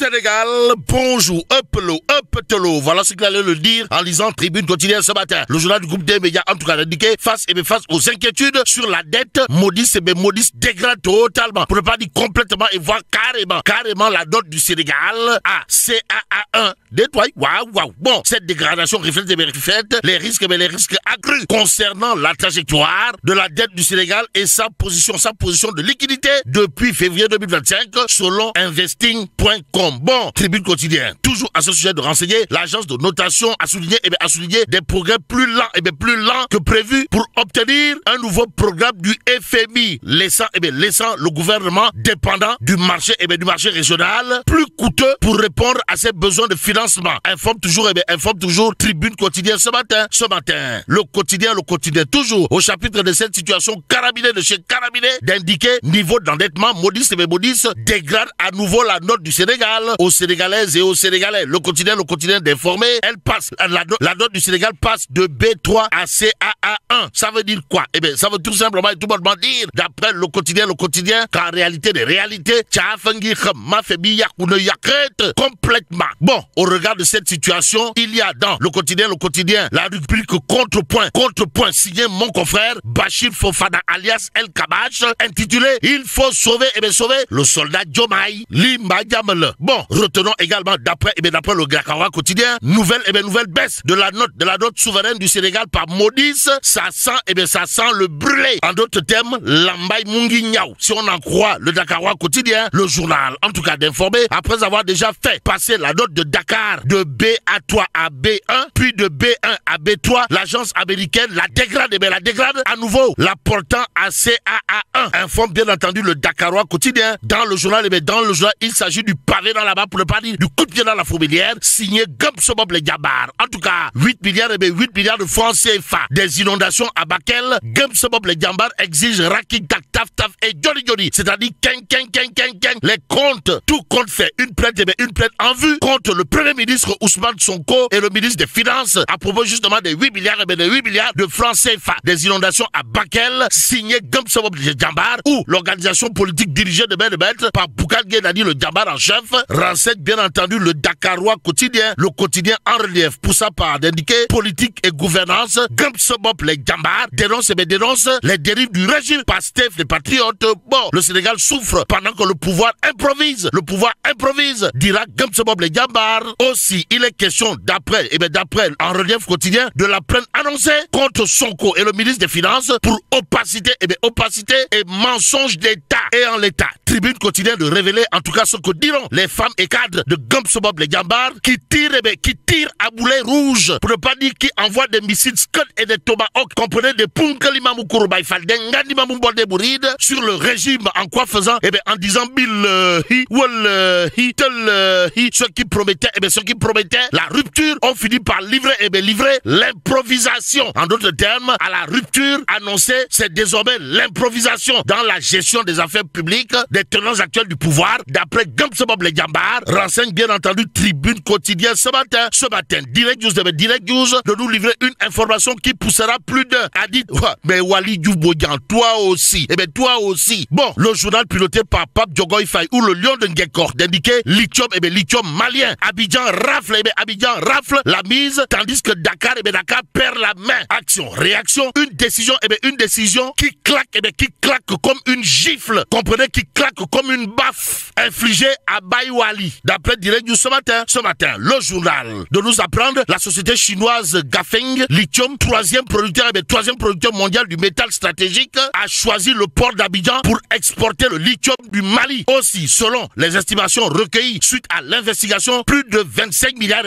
Sénégal, bonjour, up-telo. Voilà ce qu'il allait le dire en lisant Tribune quotidienne ce matin. Le journal du groupe des médias, en tout cas, indiqué face aux inquiétudes sur la dette. Modis dégrade totalement, pour ne pas dire complètement et voir carrément la note du Sénégal à CAA1. Détoile, waouh. Bon, cette dégradation reflète les risques accrus concernant la trajectoire de la dette du Sénégal et sa position de liquidité depuis février 2025 selon investing.com. Bon, Tribune quotidienne, toujours à ce sujet de renseigner, l'agence de notation a souligné des progrès plus lents que prévu pour obtenir un nouveau programme du FMI, laissant le gouvernement dépendant du marché régional, plus coûteux pour répondre à ses besoins de financement. Informe toujours Tribune quotidienne ce matin. Le quotidien, toujours au chapitre de cette situation carabinée de chez Carabinet, d'indiquer niveau d'endettement. Modis dégrade à nouveau la note du Sénégal aux Sénégalaises et aux Sénégalais. Le quotidien d'informer, elle passe, la note du Sénégal passe de B3 à CAA1. Ça veut dire quoi? Ça veut tout simplement et tout bonnement dire, d'après le quotidien, qu'en réalité des réalités, complètement. Bon, au regard de cette situation, il y a dans le quotidien, la rubrique contrepoint signé mon confrère Bachir Fofana alias El Kabash, intitulé Il faut sauver le soldat Diomaye Limba Diamele. Bon, retenons également d'après le Dakar quotidien, nouvelle baisse de la note souveraine du Sénégal par Modis. Ça sent le brûlé. En d'autres termes, Lambay Mungi Niaou. Si on en croit le Dakar quotidien, le journal, en tout cas d'informer, après avoir déjà fait passer la note de Dakar de B3 à B1, puis de B1 à B3, l'agence américaine la dégrade à nouveau, la portant à CAA1. Informe bien entendu le Dakarois quotidien. Dans le journal, il s'agit du pavé dans la main, pour ne pas dire du coup de pied dans la fourmilière, signé Gumsobob les Diabar. En tout cas, 8 milliards de francs CFA. Des inondations à Bakel, Gumsobob les Diabar exige Raking Taf et Johnny. C'est-à-dire les comptes, tout compte fait. Une plainte en vue contre le premier ministre Ousmane Sonko et le ministre des Finances à propos justement des 8 milliards de francs CFA. Des inondations à Bakel, signé Gumsobob les Diabar, où l'organisation politique dirigée de par Boukal Guedani, le Diabar en chef, renseigne bien entendu le Dakarois quotidien, le quotidien en relief, pour sa part d'indiquer politique et gouvernance. Gumsobob les Diabar dénonce les dérives du régime Pastef les patriotes. Bon, le Sénégal souffre pendant que le pouvoir improvise, dira Gumsobob les Diabar. Aussi, il est question d'après en relief quotidien de la plainte annoncée contre Sonko et le ministre des Finances pour opacité et mensonge d'État. Et en l'État, Tribune quotidien de révéler en tout cas ce que diront les femmes et cadres de Gumsobob les Diabar qui tirent à boulet rouge, pour ne pas dire qui envoient des missiles Scud et des Tomahawk, comprenez des Punkalimamou Bouride sur le régime, en quoi faisant en disant ceux qui promettaient la rupture ont fini par livrer l'improvisation. En d'autres termes, à la rupture annoncée, c'est désormais l'improvisation dans la gestion des affaires publiques des tenants actuels du pouvoir, d'après Gumsobob les Diabar, renseigne bien entendu Tribune quotidienne ce matin. Direct News de nous livrer une information qui poussera plus d'un à dire mais Wali Diouf Bodian, toi aussi. Bon, le journal piloté par Pape Diogoy Faye ou le Lion de Ngekor d'indiquer lithium malien. Abidjan rafle la mise, tandis que Dakar perd la main. Action, réaction, une décision qui claque comme une gifle. Comprenez, qui claque comme une baffe infligée à Baïwali. D'après Direct News ce matin, le journal de nous apprendre la société chinoise Gafeng Lithium, troisième producteur mondial du métal stratégique, a choisi le port d'Abidjan pour exporter le lithium du Mali. Aussi, selon les estimations recueillies suite à l'investigation, plus de 25 milliards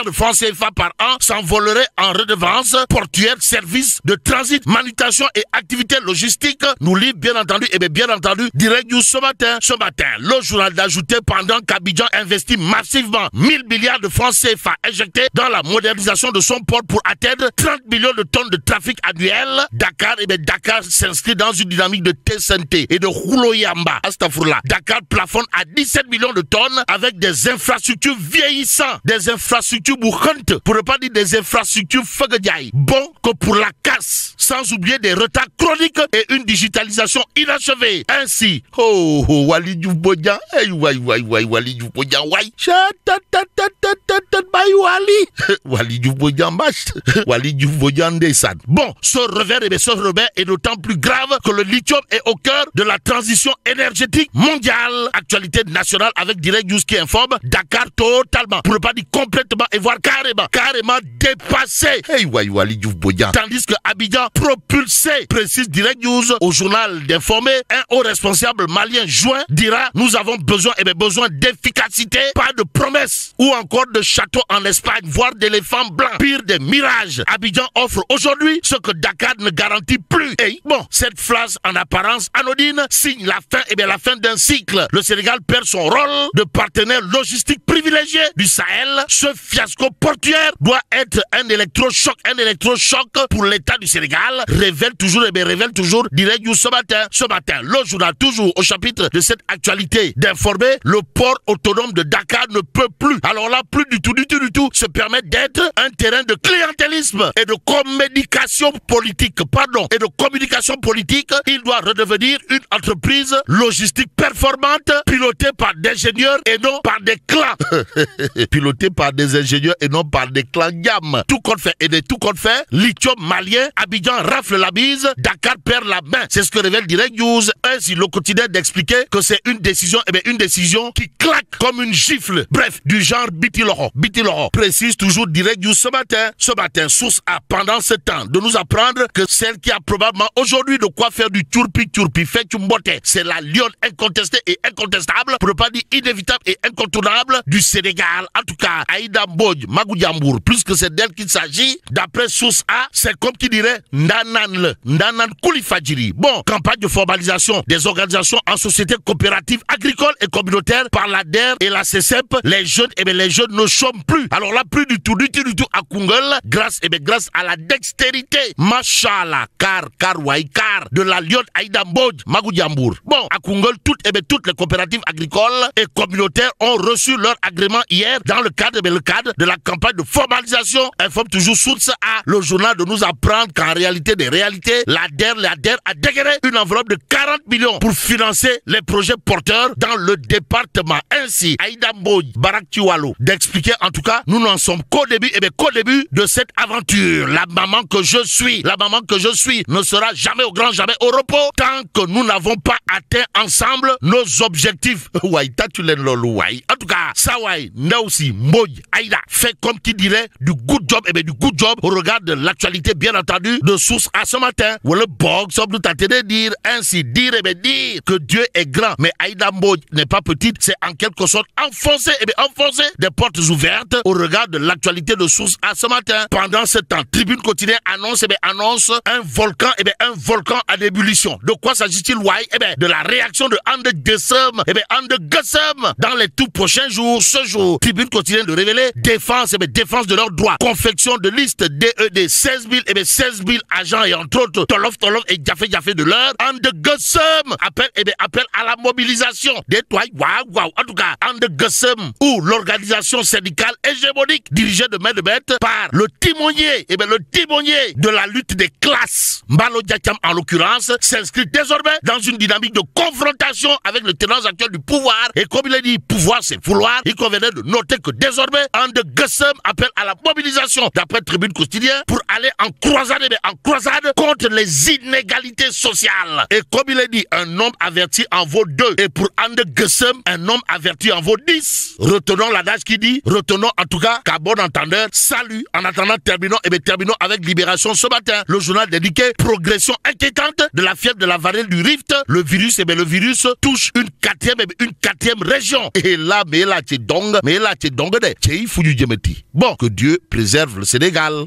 de francs CFA par an s'envoleraient en redevances portuaires, services de transit, manutention et activités logistiques. Nous livre bien entendu Direct News ce matin. Le journal d'ajouter pendant qu'Abidjan investit massivement 1000 milliards de francs CFA injectés dans la modernisation de son port pour atteindre 30 millions de tonnes de trafic annuel. Dakar s'inscrit dans une dynamique de TSNT et de Rouloyamba. Dakar plafonne à 17 millions de tonnes avec des infrastructures vieillissantes, des infrastructures bourrantes, pour ne pas dire des infrastructures fagadiaï. Bon que pour la casse, sans oublier des retards chroniques et une digitalisation inachevée. Ainsi, Wali Diouf Bodian, Wali Diouf Bodian, Wali. Wali Diouf Bodian, Wali Diouf Bodian Dessan. Bon, ce revers est d'autant plus grave que le lithium est au cœur de la transition énergétique mondiale. Actualité nationale avec Direct News qui informe Dakar totalement, pour ne pas dire complètement et voire carrément dépassé. Wali Diouf Bodian. Tandis que Abidjan propulsé, précise Direct News au journal d'informer, un haut responsable malien joint dira: nous avons besoin d'efficacité, pas de promesses ou encore de châteaux en Espagne, voire d'éléphants blancs. Pire des mirages. Abidjan offre aujourd'hui ce que Dakar ne garantit plus. Bon, cette phrase en apparence anodine signe la fin d'un cycle. Le Sénégal perd son rôle de partenaire logistique privilégié du Sahel. Ce fiasco portuaire doit être un électrochoc pour l'État du Sénégal, révèle toujours Direct News ce matin. Le journal toujours au chapitre de cette actualité d'informer, le port autonome de Dakar ne peut plus, alors là plus du tout, se permettre d'être un terrain de clientélisme et de communication politique. Il doit redevenir une entreprise logistique performante, pilotée par des ingénieurs et non par des clans. Pilotée par des ingénieurs et non par des clans gamme. Tout compte fait, lithium malien, Abidjan rafle la bise, Dakar perd la main. C'est ce que révèle Direct News. Ainsi, le quotidien d'expliquer que c'est une décision qui claque comme une gifle. Bref, du genre Bitiloro. Précise toujours Direct News ce matin, source A, pendant ce temps, de nous apprendre que celle qui a probablement aujourd'hui de quoi faire du turpi, fait mbote, c'est la lionne incontestée et incontestable, pour ne pas dire inévitable et incontournable du Sénégal. En tout cas, Aïda Mbodj, Magou Diambour, plus que c'est d'elle qu'il s'agit, d'après source A, c'est comme qui dirait Ndanan Koulifadjiri. Bon, campagne de formalisation des organisations en société coopérative agricole et communautaire par l'ADER et la CCEP. Les jeunes ne chôment plus. Alors là, plus du tout à Koungheul, grâce à la dextérité, machallah, car de la lionne Aïda Mbodj, Magou Diambour. Bon, à Koungheul, toutes les coopératives agricoles et communautaires ont reçu leur agrément hier dans le cadre de la campagne de formalisation. Informe toujours source A, le journal, de nous apprendre qu'en réalité des réalités, l'ADER a dégainé une enveloppe de 40 millions pour financer les projets porteurs dans le département. Ainsi, Aïda Mbodj, Barak Tiwalo, d'expliquer en tout cas, nous n'en sommes qu'au début de cette aventure. La maman que je suis ne sera jamais au grand jamais au repos tant que nous n'avons pas atteint ensemble nos objectifs. En tout cas, Sawai, Naoussi, Mbodj, Aïda fait comme qui dirait du good job au regard de l'actualité bien entendu de source à ce matin. Ou le bog semble tenter de dire dire que Dieu est grand, mais Aïda Mbodj n'est pas petite, c'est en quelque sorte enfoncer des portes ouvertes au regard de l'actualité de source à ce matin. Pendant ce temps, Tribune quotidienne annonce un volcan en ébullition. De quoi s'agit-il, de la réaction de Ande Guessem, dans les tout prochains jours. Ce jour, Tribune quotidienne de révéler défense de leurs droits, confection de liste DED 16 000 agents et entre autres Tolof et Jafé de l'heure. Ande Guessem appelle à la mobilisation des toits. En tout cas, Ande Guessem ou l'organisation syndicale hégémonique dirigée de main de maître par le timonier de la lutte des classes, Mbalo Diakam en l'occurrence, s'inscrit désormais dans une dynamique de confrontation avec le tenant actuel du pouvoir. Et comme il a dit, pouvoir c'est vouloir, il convenait de noter que désormais Ande Guessem appelle à la mobilisation, d'après Tribune quotidienne, pour aller en croisade contre les inégalités sociales. Et comme il a dit, un homme averti en vaut 2. Et pour Ande Guessem, un homme averti en vaut 10. Retenons l'adage qui dit, en tout cas qu'à bon entendeur, salut. En attendant, terminons avec Libération ce matin. Le journal dédié progression inquiétante de la fièvre de la variole du Rift. Le virus touche une quatrième région. Et là, Bon, que Dieu préserve le Sénégal.